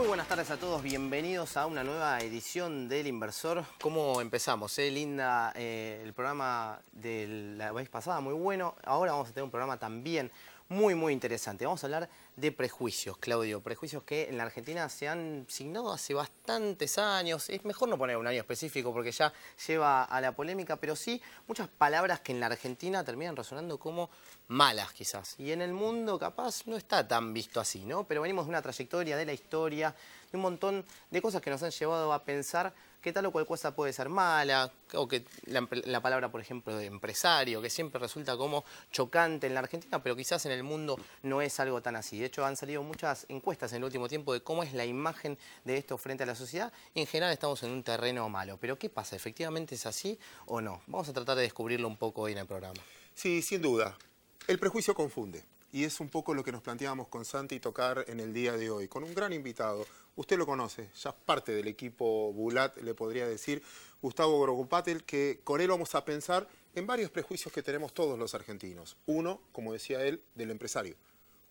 Muy buenas tardes a todos, bienvenidos a una nueva edición del Inversor. ¿Cómo empezamos? Linda, el programa de la vez pasada, muy bueno. Ahora vamos a tener un programa también muy interesante. Vamos a hablar de prejuicios, Claudio. Prejuicios que en la Argentina se han signado hace bastantes años. Es mejor no poner un año específico porque ya lleva a la polémica, pero sí muchas palabras que en la Argentina terminan resonando como malas quizás. Y en el mundo capaz no está tan visto así, ¿no? Pero venimos de una trayectoria, de la historia, de un montón de cosas que nos han llevado a pensar que tal o cual cosa puede ser mala, o que la palabra, por ejemplo, de empresario, que siempre resulta como chocante en la Argentina, pero quizás en el mundo no es algo tan así. De hecho, han salido muchas encuestas en el último tiempo de cómo es la imagen de esto frente a la sociedad, y en general estamos en un terreno malo. Pero ¿qué pasa? ¿Efectivamente es así o no? Vamos a tratar de descubrirlo un poco hoy en el programa. Sí, sin duda. El prejuicio confunde. Y es un poco lo que nos planteábamos con Santi tocar en el día de hoy, con un gran invitado. Usted lo conoce, ya es parte del equipo Bulat, le podría decir, Gustavo Grogupatel, que con él vamos a pensar en varios prejuicios que tenemos todos los argentinos. Uno, como decía él, del empresario.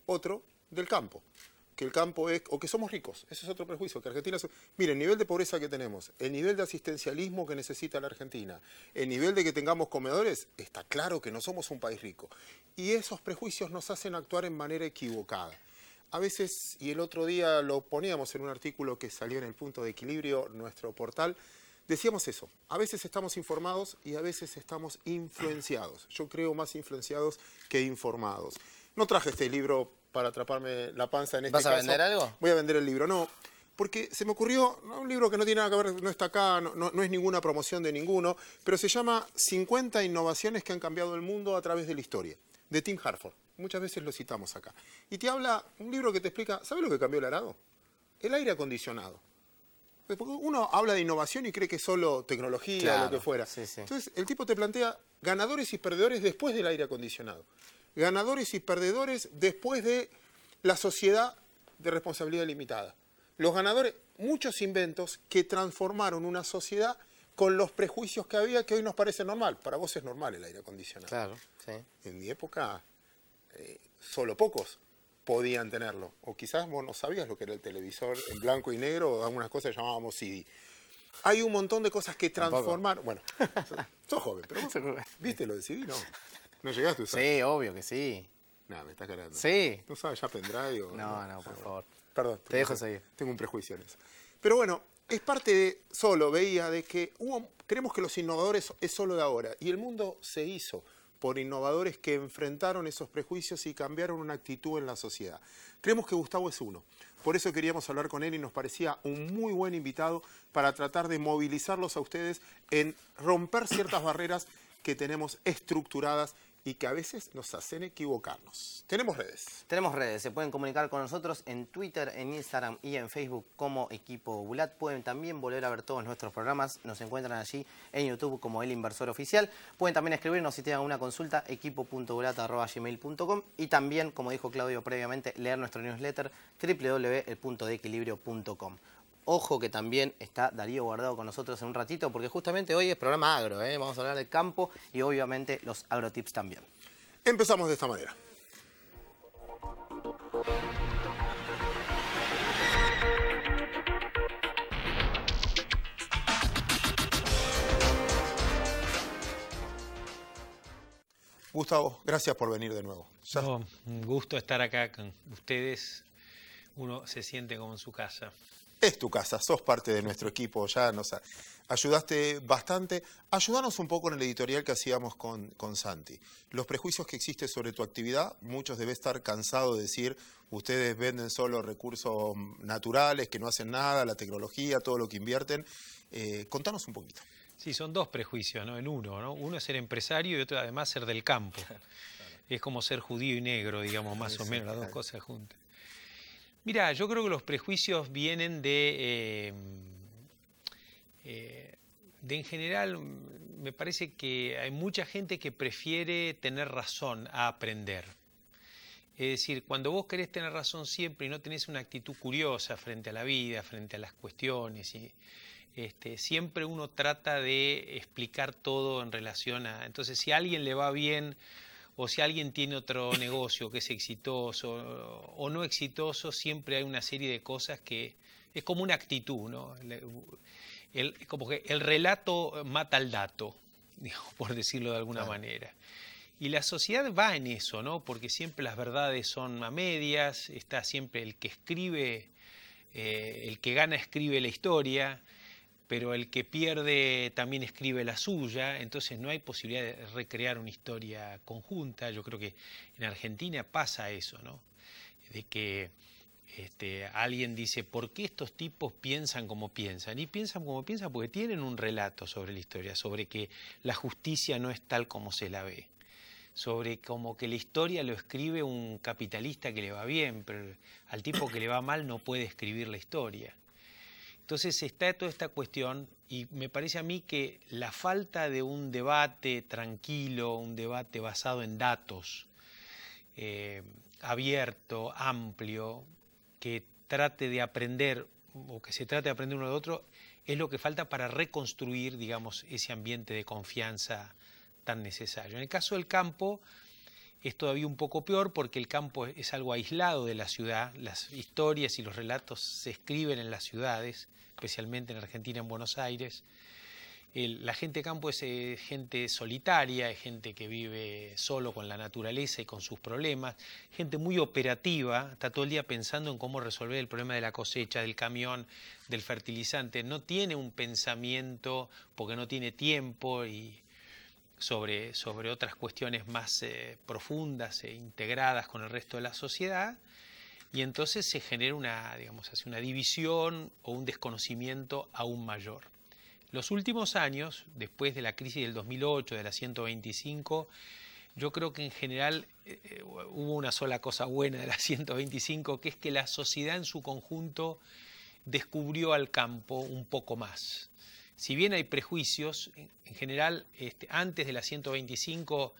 Otro, del campo. Que el campo es, o que somos ricos, ese es otro prejuicio, que Argentina es... Mire, el nivel de pobreza que tenemos, el nivel de asistencialismo que necesita la Argentina, el nivel de que tengamos comedores, está claro que no somos un país rico. Y esos prejuicios nos hacen actuar en manera equivocada. A veces, y el otro día lo poníamos en un artículo que salió en el Punto de Equilibrio, nuestro portal, decíamos eso, a veces estamos informados y a veces estamos influenciados. Yo creo más influenciados que informados. No traje este libro para atraparme la panza en este caso. ¿Vas a vender algo? Voy a vender el libro, no. Porque se me ocurrió, un libro que no tiene nada que ver, no está acá, no es ninguna promoción de ninguno, pero se llama 50 innovaciones que han cambiado el mundo a través de la historia, de Tim Harford. Muchas veces lo citamos acá. Y te habla, un libro que te explica, ¿sabes lo que cambió el arado? El aire acondicionado. Porque uno habla de innovación y cree que es solo tecnología, claro, lo que fuera. Sí. Entonces, el tipo te plantea ganadores y perdedores después del aire acondicionado. Ganadores y perdedores después de la sociedad de responsabilidad limitada. Los ganadores, muchos inventos que transformaron una sociedad con los prejuicios que había, que hoy nos parece normal. Para vos es normal el aire acondicionado. Claro, sí. En mi época, solo pocos podían tenerlo. O quizás vos no sabías lo que era el televisor en blanco y negro, o algunas cosas que llamábamos CD. Hay un montón de cosas que transformaron... Bueno, sos joven, pero vos, ¿viste lo de CD? No. ¿No llegaste a usar? Sí, obvio que sí. Nada, me estás cargando. Sí. ¿No sabes ya pendrive? No, por favor. Perdón. Te dejo seguir. Tengo un prejuicio en eso. Pero bueno, es parte de, veía de que creemos que los innovadores es solo de ahora. Y el mundo se hizo por innovadores que enfrentaron esos prejuicios y cambiaron una actitud en la sociedad. Creemos que Gustavo es uno. Por eso queríamos hablar con él y nos parecía un muy buen invitado para tratar de movilizarlos a ustedes en romper ciertas barreras que tenemos estructuradas y que a veces nos hacen equivocarnos. Tenemos redes. Tenemos redes, se pueden comunicar con nosotros en Twitter, en Instagram y en Facebook como Equipo Bulat. Pueden también volver a ver todos nuestros programas, nos encuentran allí en YouTube como El Inversor Oficial. Pueden también escribirnos si tienen alguna consulta, equipo.bulat@gmail.com, y también, como dijo Claudio previamente, leer nuestro newsletter www.elpuntodeequilibrio.com. Ojo que también está Darío Guardado con nosotros en un ratito, porque justamente hoy es programa agro, ¿eh? Vamos a hablar del campo y obviamente los agrotips también. Empezamos de esta manera. Gustavo, gracias por venir de nuevo. No, un gusto estar acá con ustedes. Uno se siente como en su casa. Es tu casa, sos parte de nuestro equipo, ya nos ayudaste bastante. Ayúdanos un poco en el editorial que hacíamos con Santi. Los prejuicios que existen sobre tu actividad, muchos deben estar cansados de decir, ustedes venden solo recursos naturales, que no hacen nada, la tecnología, todo lo que invierten. Contanos un poquito. Sí, son dos prejuicios, ¿no? En uno, ¿no? Uno es ser empresario y otro además ser del campo. Es como ser judío y negro, digamos, más o menos, las dos cosas juntas. Mira, yo creo que los prejuicios vienen de en general, me parece que hay mucha gente que prefiere tener razón a aprender. Es decir, cuando vos querés tener razón siempre y no tenés una actitud curiosa frente a la vida, frente a las cuestiones, y siempre uno trata de explicar todo en relación a... Entonces, si a alguien le va bien o si alguien tiene otro negocio que es exitoso o no exitoso, siempre hay una serie de cosas que Es como una actitud, ¿no? Como que el relato mata al dato, digamos, por decirlo de alguna manera. Y la sociedad va en eso, ¿no? Porque siempre las verdades son a medias, está siempre el que escribe, el que gana escribe la historia, pero el que pierde también escribe la suya, entonces no hay posibilidad de recrear una historia conjunta. Yo creo que en Argentina pasa eso, ¿no? De que alguien dice, ¿por qué estos tipos piensan como piensan? Y piensan como piensan porque tienen un relato sobre la historia, sobre que la justicia no es tal como se la ve, sobre como que la historia lo escribe un capitalista que le va bien, pero al tipo que le va mal no puede escribir la historia. Entonces está toda esta cuestión y me parece a mí que la falta de un debate tranquilo, un debate basado en datos, abierto, amplio, que trate de aprender o que se trate de aprender uno de otro, es lo que falta para reconstruir, digamos, ese ambiente de confianza tan necesario. En el caso del campo es todavía un poco peor porque el campo es algo aislado de la ciudad, las historias y los relatos se escriben en las ciudades, especialmente en Argentina, en Buenos Aires. La gente de campo es gente solitaria, es gente que vive solo con la naturaleza y con sus problemas, gente muy operativa, está todo el día pensando en cómo resolver el problema de la cosecha, del camión, del fertilizante, no tiene un pensamiento porque no tiene tiempo y sobre otras cuestiones más profundas e integradas con el resto de la sociedad, y entonces se genera una división o un desconocimiento aún mayor. Los últimos años, después de la crisis del 2008, de la 125, yo creo que en general hubo una sola cosa buena de la 125, que es que la sociedad en su conjunto descubrió al campo un poco más. Si bien hay prejuicios, en general, antes de la 125,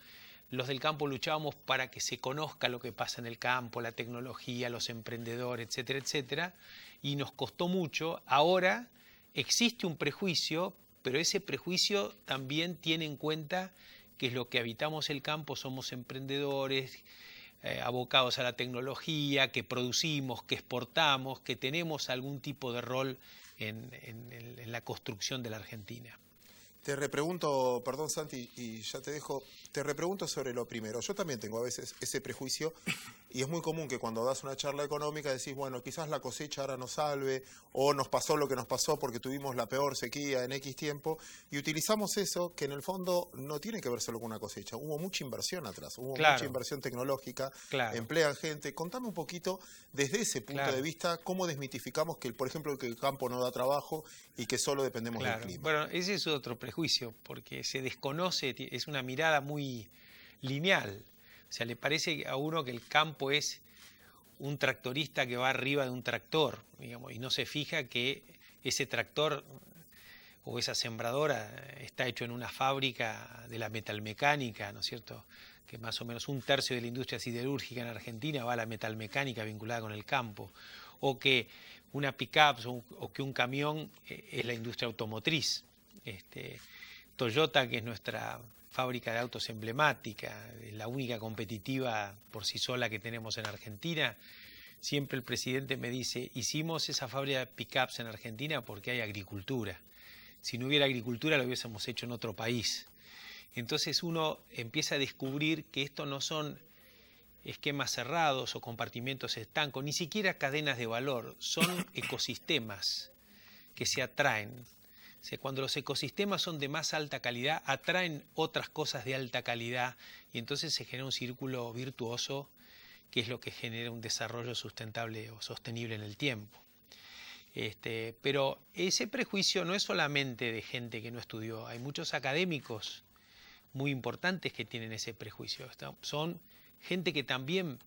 los del campo luchábamos para que se conozca lo que pasa en el campo, la tecnología, los emprendedores, etcétera, etcétera, y nos costó mucho. Ahora existe un prejuicio, pero ese prejuicio también tiene en cuenta que lo que habitamos el campo somos emprendedores, abocados a la tecnología, que producimos, que exportamos, que tenemos algún tipo de rol en la construcción de la Argentina. Te repregunto, perdón Santi, y ya te dejo, te repregunto sobre lo primero. Yo también tengo a veces ese prejuicio y es muy común que cuando das una charla económica decís, bueno, quizás la cosecha ahora nos salve o nos pasó lo que nos pasó porque tuvimos la peor sequía en X tiempo y utilizamos eso que en el fondo no tiene que ver solo con una cosecha. Hubo mucha inversión atrás, hubo mucha inversión tecnológica, emplean gente. Contame un poquito desde ese punto de vista cómo desmitificamos que, por ejemplo, que el campo no da trabajo y que solo dependemos del clima. Bueno, ese es otro prejuicio, porque se desconoce, es una mirada muy lineal. O sea, le parece a uno que el campo es un tractorista que va arriba de un tractor, digamos, y no se fija que ese tractor o esa sembradora está hecho en una fábrica de la metalmecánica, ¿no es cierto? Que más o menos 1/3 de la industria siderúrgica en Argentina va a la metalmecánica vinculada con el campo, o que una pick-up o que un camión es la industria automotriz. Toyota, que es nuestra fábrica de autos emblemática, es la única competitiva por sí sola que tenemos en Argentina. Siempre el presidente me dice, hicimos esa fábrica de pick-ups en Argentina porque hay agricultura. Si no hubiera agricultura lo hubiésemos hecho en otro país. Entonces uno empieza a descubrir que esto no son esquemas cerrados o compartimentos estancos, ni siquiera cadenas de valor, son ecosistemas que se atraen. O sea, cuando los ecosistemas son de más alta calidad, atraen otras cosas de alta calidad y entonces se genera un círculo virtuoso que es lo que genera un desarrollo sustentable o sostenible en el tiempo. Pero ese prejuicio no es solamente de gente que no estudió, hay muchos académicos muy importantes que tienen ese prejuicio. Son gente que también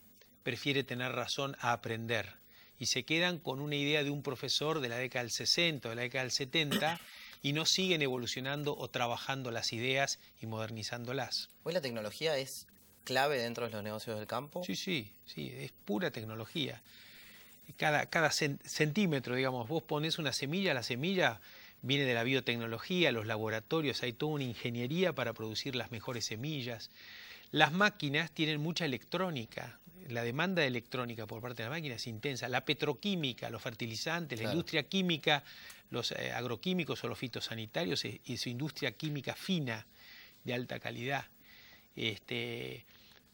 prefiere tener razón a aprender y se quedan con una idea de un profesor de la década del 60 o de la década del 70 y no siguen evolucionando o trabajando las ideas y modernizándolas. ¿Hoy la tecnología es clave dentro de los negocios del campo? Sí, es pura tecnología. Cada centímetro, digamos, vos ponés una semilla, la semilla viene de la biotecnología, los laboratorios, hay toda una ingeniería para producir las mejores semillas. Las máquinas tienen mucha electrónica, la demanda de electrónica por parte de la máquina es intensa. La petroquímica, los fertilizantes, la industria química, los agroquímicos o los fitosanitarios y su industria química fina de alta calidad.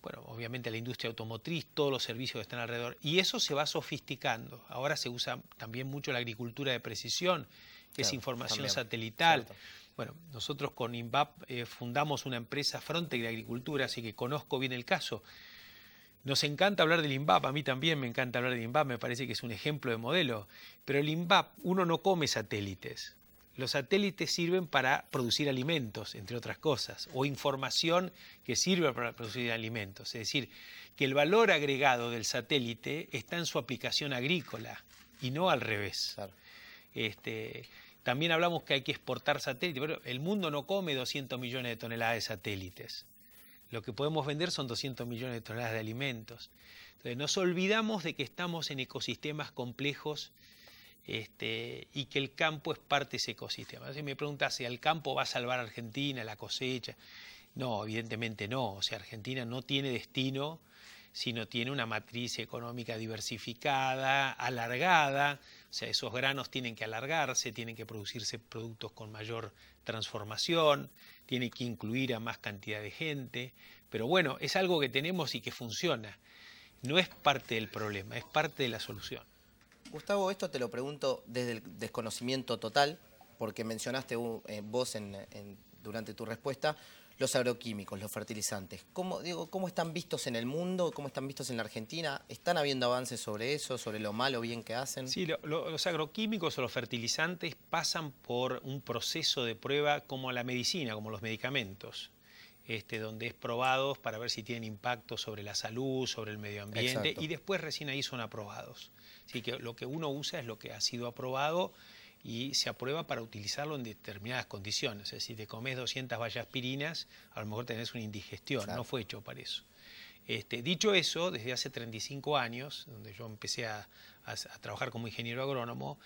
Bueno, obviamente la industria automotriz, todos los servicios que están alrededor. Y eso se va sofisticando. Ahora se usa también mucho la agricultura de precisión, que es información satelital. Cierto. Bueno, nosotros con INVAP fundamos una empresa Frontec de agricultura, así que conozco bien el caso. Nos encanta hablar del INVAP, a mí también me encanta hablar del INVAP, me parece que es un ejemplo de modelo. Pero el INVAP, uno no come satélites. Los satélites sirven para producir alimentos, entre otras cosas, o información que sirve para producir alimentos. Es decir, que el valor agregado del satélite está en su aplicación agrícola y no al revés. Claro. También hablamos que hay que exportar satélites, pero el mundo no come 200 millones de toneladas de satélites. Lo que podemos vender son 200 millones de toneladas de alimentos. Entonces nos olvidamos de que estamos en ecosistemas complejos y que el campo es parte de ese ecosistema. Si me preguntas si el campo va a salvar a Argentina, la cosecha, no, evidentemente no. O sea, Argentina no tiene destino si no tiene una matriz económica diversificada, alargada. O sea, esos granos tienen que alargarse, tienen que producirse productos con mayor transformación, tiene que incluir a más cantidad de gente. Pero bueno, es algo que tenemos y que funciona. No es parte del problema, es parte de la solución. Gustavo, esto te lo pregunto desde el desconocimiento total, porque mencionaste vos durante tu respuesta los agroquímicos, los fertilizantes. ¿Cómo están vistos en el mundo? ¿Cómo están vistos en la Argentina? ¿Están habiendo avances sobre eso, sobre lo malo o bien que hacen? Sí, los agroquímicos o los fertilizantes pasan por un proceso de prueba como la medicina, como los medicamentos. Donde es probados para ver si tienen impacto sobre la salud, sobre el medio ambiente. Exacto. Y después recién ahí son aprobados. Así que lo que uno usa es lo que ha sido aprobado y se aprueba para utilizarlo en determinadas condiciones. Es decir, si te comes 200 vallaspirinas, a lo mejor tenés una indigestión, claro. No fue hecho para eso. Dicho eso, desde hace 35 años, donde yo empecé a trabajar como ingeniero agrónomo,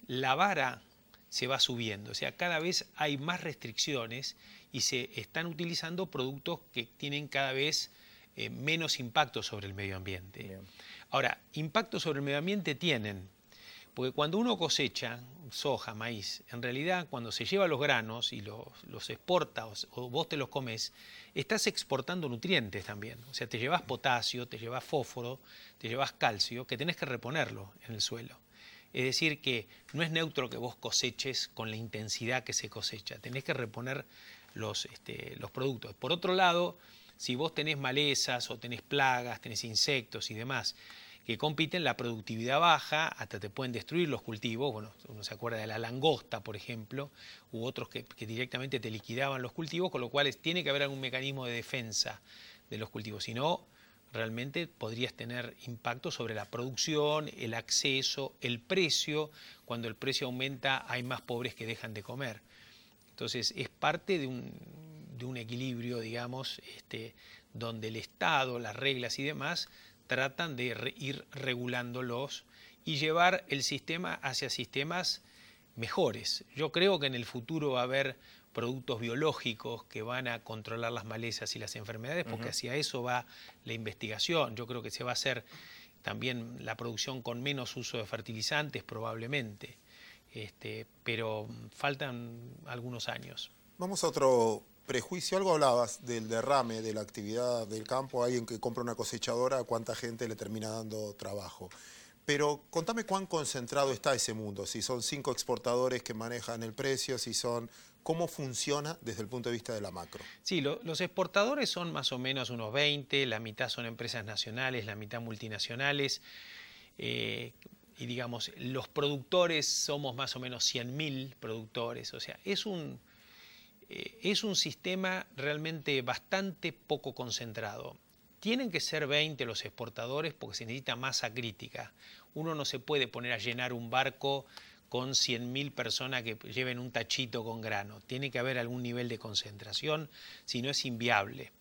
la vara se va subiendo, o sea, cada vez hay más restricciones y se están utilizando productos que tienen cada vez menos impacto sobre el medio ambiente. Bien. Ahora, impacto sobre el medio ambiente tienen, porque cuando uno cosecha soja, maíz, en realidad cuando se lleva los granos y los exporta o vos te los comes, estás exportando nutrientes también. O sea, te llevas potasio, te llevas fósforo, te llevas calcio, que tenés que reponerlo en el suelo. Es decir, que no es neutro que vos coseches con la intensidad que se cosecha. Tenés que reponer los productos. Por otro lado, si vos tenés malezas o tenés plagas, tenés insectos y demás que compiten, la productividad baja, hasta te pueden destruir los cultivos. Bueno, uno se acuerda de la langosta, por ejemplo, u otros que directamente te liquidaban los cultivos, con lo cual tiene que haber algún mecanismo de defensa de los cultivos. Si no, realmente podrías tener impacto sobre la producción, el acceso, el precio. Cuando el precio aumenta hay más pobres que dejan de comer. Entonces es parte de un equilibrio, digamos, donde el Estado, las reglas y demás tratan de ir regulándolos y llevar el sistema hacia sistemas mejores. Yo creo que en el futuro va a haber productos biológicos que van a controlar las malezas y las enfermedades, porque hacia eso va la investigación. Yo creo que se va a hacer también la producción con menos uso de fertilizantes probablemente, pero faltan algunos años. Vamos a otro prejuicio. Algo hablabas del derrame, de la actividad del campo, alguien que compra una cosechadora, a cuánta gente le termina dando trabajo. Pero contame cuán concentrado está ese mundo, si son 5 exportadores que manejan el precio, si son... ¿Cómo funciona desde el punto de vista de la macro? Sí, los exportadores son más o menos unos 20, la mitad son empresas nacionales, la mitad multinacionales. Y digamos, los productores somos más o menos 100.000 productores. O sea, es un sistema realmente bastante poco concentrado. Tienen que ser 20 los exportadores porque se necesita masa crítica. Uno no se puede poner a llenar un barco con 100.000 personas que lleven un tachito con grano. Tiene que haber algún nivel de concentración, si no es inviable.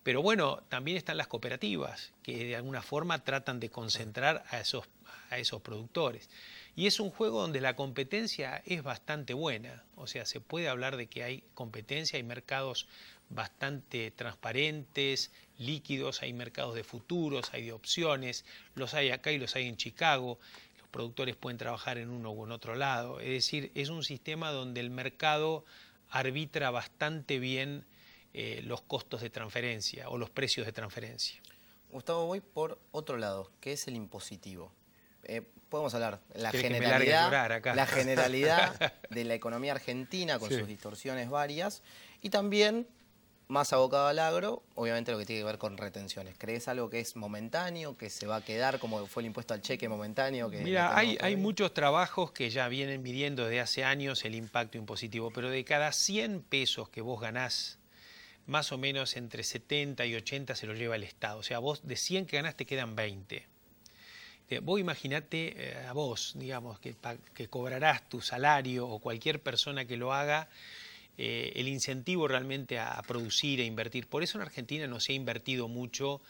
Pero bueno, también están las cooperativas, que de alguna forma tratan de concentrar a esos productores. Y es un juego donde la competencia es bastante buena. O sea, se puede hablar de que hay competencia, hay mercados bastante transparentes, líquidos, hay mercados de futuros, hay de opciones, los hay acá y los hay en Chicago, los productores pueden trabajar en uno u en otro lado, es decir, es un sistema donde el mercado arbitra bastante bien los costos de transferencia o los precios de transferencia. Gustavo, voy por otro lado, que es el impositivo. Podemos hablar la ¿Querés que me largue a llorar acá? la generalidad de la economía argentina con Sí. sus distorsiones varias y también, más abocado al agro, obviamente lo que tiene que ver con retenciones. ¿Crees algo que es momentáneo, que se va a quedar como fue el impuesto al cheque momentáneo? Que Mira, lo hay tenemos todavía? muchos trabajos que ya vienen midiendo desde hace años el impacto impositivo, pero de cada 100 pesos que vos ganás, más o menos entre 70 y 80 se lo lleva el Estado. O sea, vos de 100 que ganás te quedan 20. Vos imaginate a vos, digamos, que cobrarás tu salario o cualquier persona que lo haga, el incentivo realmente a producir e invertir. Por eso en Argentina no se ha invertido mucho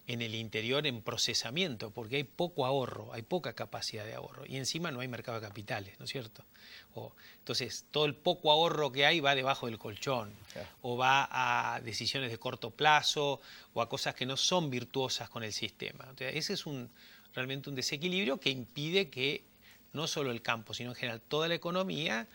en el interior en procesamiento, porque hay poco ahorro, hay poca capacidad de ahorro y encima no hay mercado de capitales, ¿no es cierto? Entonces, todo el poco ahorro que hay va debajo del colchón, Claro. o va a decisiones de corto plazo o a cosas que no son virtuosas con el sistema. O sea, ese es realmente un desequilibrio que impide que no solo el campo, sino en general toda la economía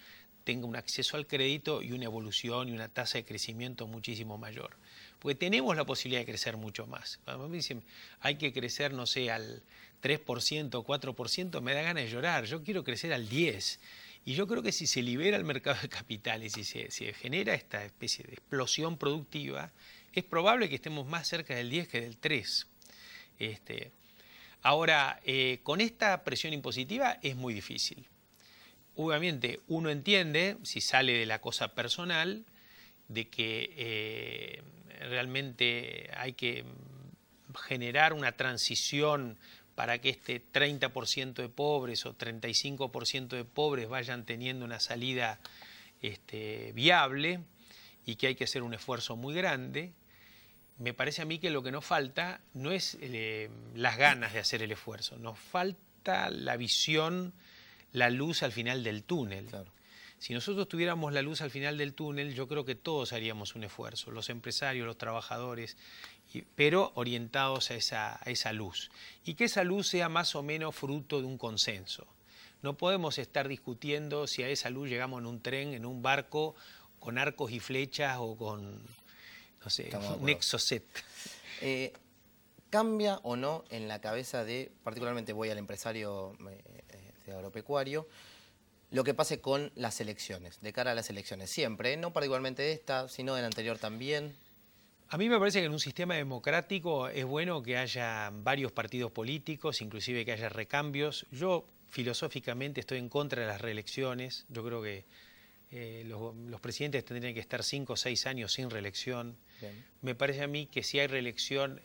tenga un acceso al crédito y una evolución y una tasa de crecimiento muchísimo mayor. Porque tenemos la posibilidad de crecer mucho más. Cuando me dicen, hay que crecer, no sé, al 3% o 4%, me da ganas de llorar. Yo quiero crecer al 10%. Y yo creo que si se libera el mercado de capitales y se genera esta especie de explosión productiva, es probable que estemos más cerca del 10 que del 3. Ahora, con esta presión impositiva es muy difícil. Obviamente uno entiende, si sale de la cosa personal, de que realmente hay que generar una transición para que este 30% de pobres o 35% de pobres vayan teniendo una salida viable y que hay que hacer un esfuerzo muy grande. Me parece a mí que lo que nos falta no es las ganas de hacer el esfuerzo, nos falta la visión, la luz al final del túnel. Claro. Si nosotros tuviéramos la luz al final del túnel, yo creo que todos haríamos un esfuerzo, los empresarios, los trabajadores, pero orientados a esa luz. Y que esa luz sea más o menos fruto de un consenso. No podemos estar discutiendo si a esa luz llegamos en un tren, en un barco, con arcos y flechas o con, no sé, un exocet. ¿Cambia o no en la cabeza de, particularmente voy al empresario de agropecuario, lo que pase con las elecciones, de cara a las elecciones? Siempre, no particularmente de esta, sino de la anterior también. A mí me parece que en un sistema democrático es bueno que haya varios partidos políticos, inclusive que haya recambios. Yo filosóficamente estoy en contra de las reelecciones. Yo creo que los presidentes tendrían que estar 5 o 6 años sin reelección. Bien. Me parece a mí que si hay reelección,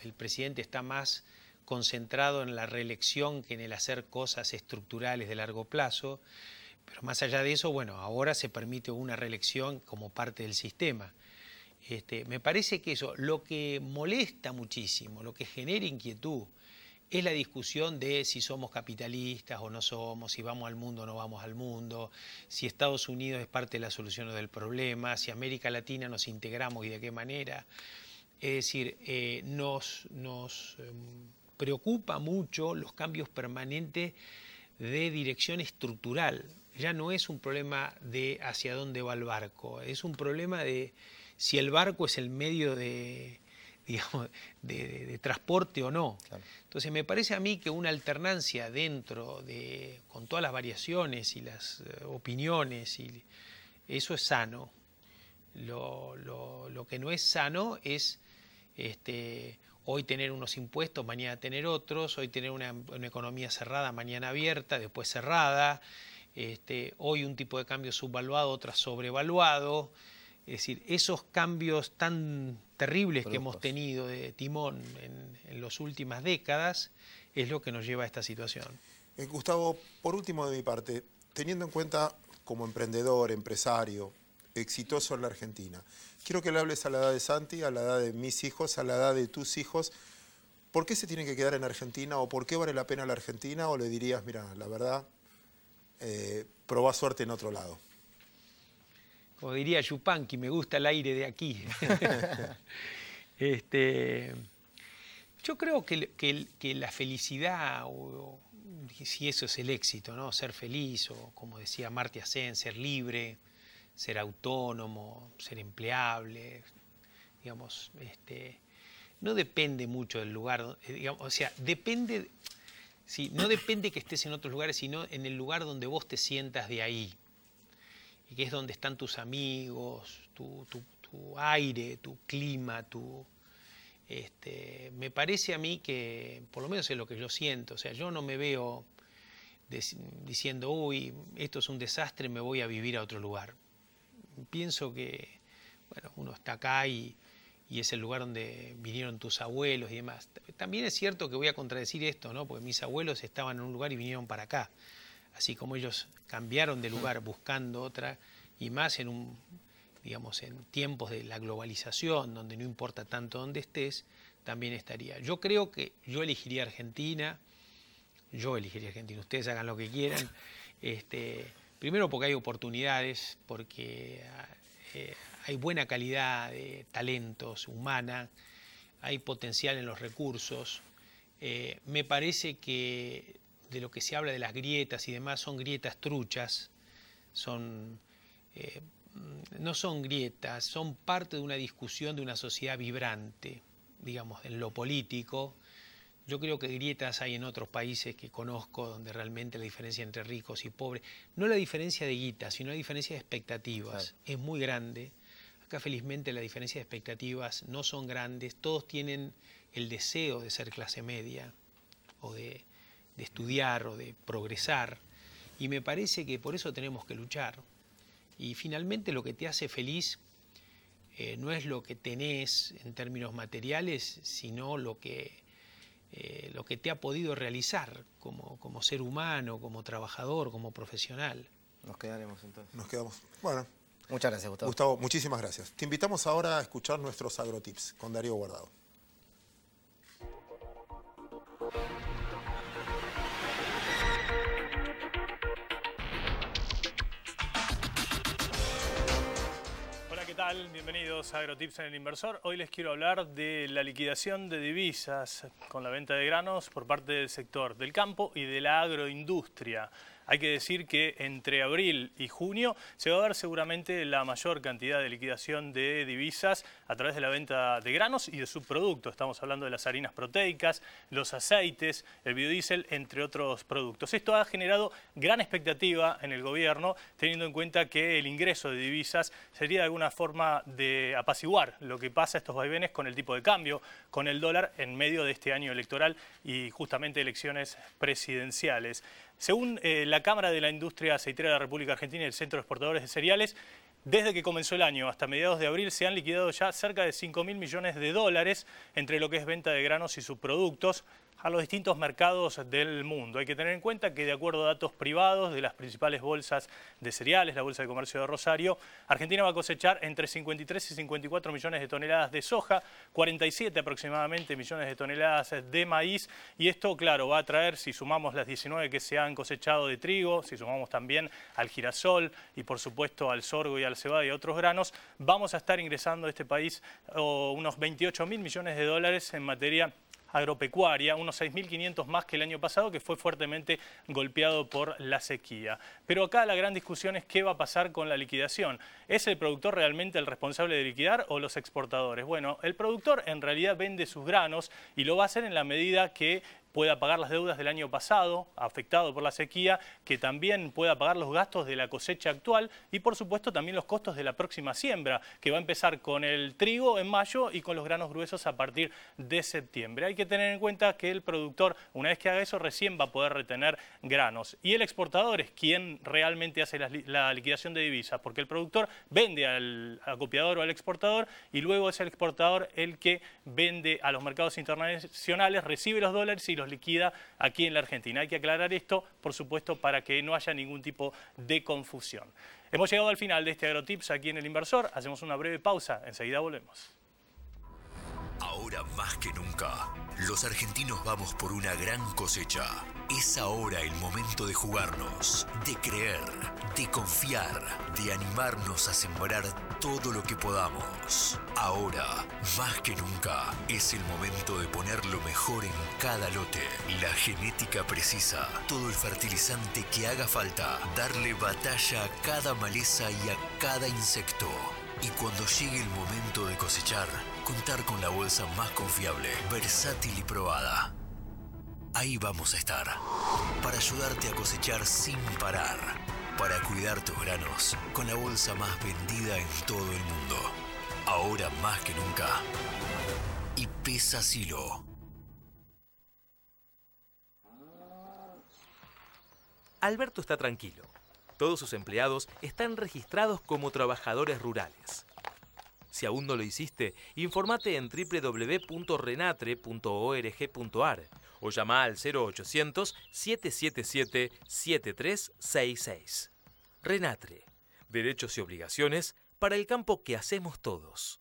el presidente está más concentrado en la reelección que en el hacer cosas estructurales de largo plazo. Pero más allá de eso, bueno, ahora se permite una reelección como parte del sistema. Me parece que eso, lo que molesta muchísimo, lo que genera inquietud, es la discusión de si somos capitalistas o no somos, si vamos al mundo o no vamos al mundo, si Estados Unidos es parte de la solución o del problema, si América Latina nos integramos y de qué manera. Es decir, nos preocupa mucho los cambios permanentes de dirección estructural. Ya no es un problema de hacia dónde va el barco, es un problema de si el barco es el medio de, digamos, de transporte o no. Claro. Entonces me parece a mí que una alternancia dentro de, con todas las variaciones y las opiniones, y eso es sano. Lo que no es sano es hoy tener unos impuestos, mañana tener otros, hoy tener una economía cerrada, mañana abierta, después cerrada, hoy un tipo de cambio subvaluado, otra sobrevaluado. Es decir, esos cambios tan terribles que hemos tenido de timón en las últimas décadas es lo que nos lleva a esta situación. Gustavo, por último de mi parte, teniendo en cuenta como emprendedor, empresario, exitoso en la Argentina, quiero que le hables a la edad de Santi, a la edad de mis hijos, a la edad de tus hijos. ¿Por qué se tienen que quedar en Argentina o por qué vale la pena la Argentina? ¿O le dirías, mira, la verdad, probá suerte en otro lado? como diría Yupanqui, me gusta el aire de aquí. Yo creo que la felicidad, o si eso es el éxito, ¿no? Ser feliz, o como decía Amartya Sen, ser libre, ser autónomo, ser empleable, digamos, no depende mucho del lugar, digamos, o sea, depende, sí, no depende que estés en otros lugares, sino en el lugar donde vos te sientas de ahí, y que es donde están tus amigos, tu aire, tu clima, me parece a mí que, por lo menos es lo que yo siento, o sea, yo no me veo diciendo, uy, esto es un desastre, me voy a vivir a otro lugar. Pienso que, bueno, uno está acá y es el lugar donde vinieron tus abuelos y demás. También es cierto que voy a contradecir esto, ¿no? Porque mis abuelos estaban en un lugar y vinieron para acá. Así como ellos cambiaron de lugar buscando otra, y más digamos, en tiempos de la globalización, donde no importa tanto dónde estés, también estaría. Yo creo que yo elegiría Argentina, ustedes hagan lo que quieran. Primero porque hay oportunidades, porque hay buena calidad de talentos humana, hay potencial en los recursos. Me parece que de lo que se habla de las grietas y demás son grietas truchas, no son grietas, son parte de una discusión de una sociedad vibrante, digamos, en lo político. Yo creo que grietas hay en otros países que conozco, donde realmente la diferencia entre ricos y pobres, no la diferencia de guita, sino la diferencia de expectativas, claro, es muy grande. Acá felizmente la diferencia de expectativas no son grandes, todos tienen el deseo de ser clase media, o de estudiar, o de progresar, y me parece que por eso tenemos que luchar. Y finalmente lo que te hace feliz no es lo que tenés en términos materiales, sino lo que te ha podido realizar como ser humano, como trabajador, como profesional. Nos quedaremos entonces. Nos quedamos. Bueno. Muchas gracias, Gustavo. Gustavo, muchísimas gracias. Te invitamos ahora a escuchar nuestros agrotips con Darío Guardado. ¿Qué tal? Bienvenidos a Agrotips en el Inversor. Hoy les quiero hablar de la liquidación de divisas con la venta de granos por parte del sector del campo y de la agroindustria. Hay que decir que entre abril y junio se va a ver seguramente la mayor cantidad de liquidación de divisas a través de la venta de granos y de subproductos. Estamos hablando de las harinas proteicas, los aceites, el biodiesel, entre otros productos. Esto ha generado gran expectativa en el gobierno, teniendo en cuenta que el ingreso de divisas sería de alguna forma de apaciguar lo que pasa estos vaivenes con el tipo de cambio, con el dólar en medio de este año electoral y justamente elecciones presidenciales. Según la Cámara de la Industria Aceitera de la República Argentina y el Centro de Exportadores de Cereales, desde que comenzó el año hasta mediados de abril se han liquidado ya cerca de 5.000 millones de dólares entre lo que es venta de granos y subproductos a los distintos mercados del mundo. Hay que tener en cuenta que de acuerdo a datos privados de las principales bolsas de cereales, la Bolsa de Comercio de Rosario, Argentina va a cosechar entre 53 y 54 millones de toneladas de soja, 47 aproximadamente millones de toneladas de maíz, y esto, claro, va a traer, si sumamos las 19 que se han cosechado de trigo, si sumamos también al girasol y por supuesto al sorgo y al cebada y a otros granos, vamos a estar ingresando a este país unos 28.000 millones de dólares en materia agropecuaria, unos 6.500 más que el año pasado, que fue fuertemente golpeado por la sequía. Pero acá la gran discusión es qué va a pasar con la liquidación. ¿Es el productor realmente el responsable de liquidar o los exportadores? Bueno, el productor en realidad vende sus granos y lo va a hacer en la medida que pueda pagar las deudas del año pasado, afectado por la sequía, que también pueda pagar los gastos de la cosecha actual y por supuesto también los costos de la próxima siembra, que va a empezar con el trigo en mayo y con los granos gruesos a partir de septiembre. Hay que tener en cuenta que el productor, una vez que haga eso, recién va a poder retener granos. Y el exportador es quien realmente hace la liquidación de divisas, porque el productor vende al acopiador o al exportador y luego es el exportador el que vende a los mercados internacionales, recibe los dólares y los liquida aquí en la Argentina. Hay que aclarar esto, por supuesto, para que no haya ningún tipo de confusión. Hemos llegado al final de este Agrotips aquí en El Inversor. Hacemos una breve pausa, enseguida volvemos. Ahora Ahora más que nunca, los argentinos vamos por una gran cosecha. Es ahora el momento de jugarnos, de creer, de confiar, de animarnos a sembrar todo lo que podamos. Ahora, más que nunca, es el momento de poner lo mejor en cada lote. La genética precisa, todo el fertilizante que haga falta, darle batalla a cada maleza y a cada insecto. Y cuando llegue el momento de cosechar, contar con la bolsa más confiable, versátil y probada. Ahí vamos a estar, para ayudarte a cosechar sin parar, para cuidar tus granos con la bolsa más vendida en todo el mundo. Ahora más que nunca. Y pesa Silo. Alberto está tranquilo. Todos sus empleados están registrados como trabajadores rurales. Si aún no lo hiciste, informate en www.renatre.org.ar o llama al 0800-777-7366. Renatre. Derechos y obligaciones para el campo que hacemos todos.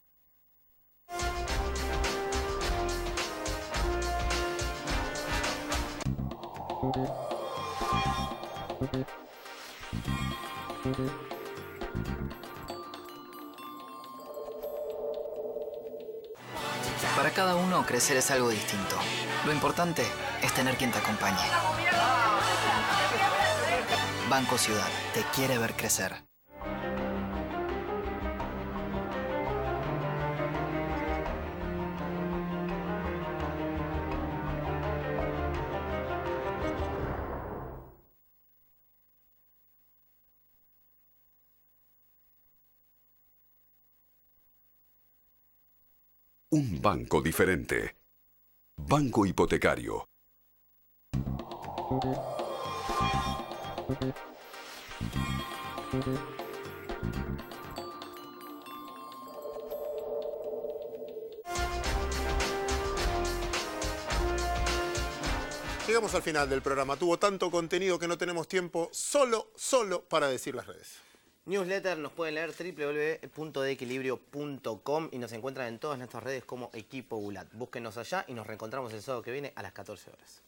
Para cada uno, crecer es algo distinto. Lo importante es tener quien te acompañe. Banco Ciudad te quiere ver crecer. Un banco diferente. Banco Hipotecario. Llegamos al final del programa. Tuvo tanto contenido que no tenemos tiempo solo para decir las redes. Newsletter nos pueden leer www.deequilibrio.com y nos encuentran en todas nuestras redes como Equipo Bulat. Búsquenos allá y nos reencontramos el sábado que viene a las 14 horas.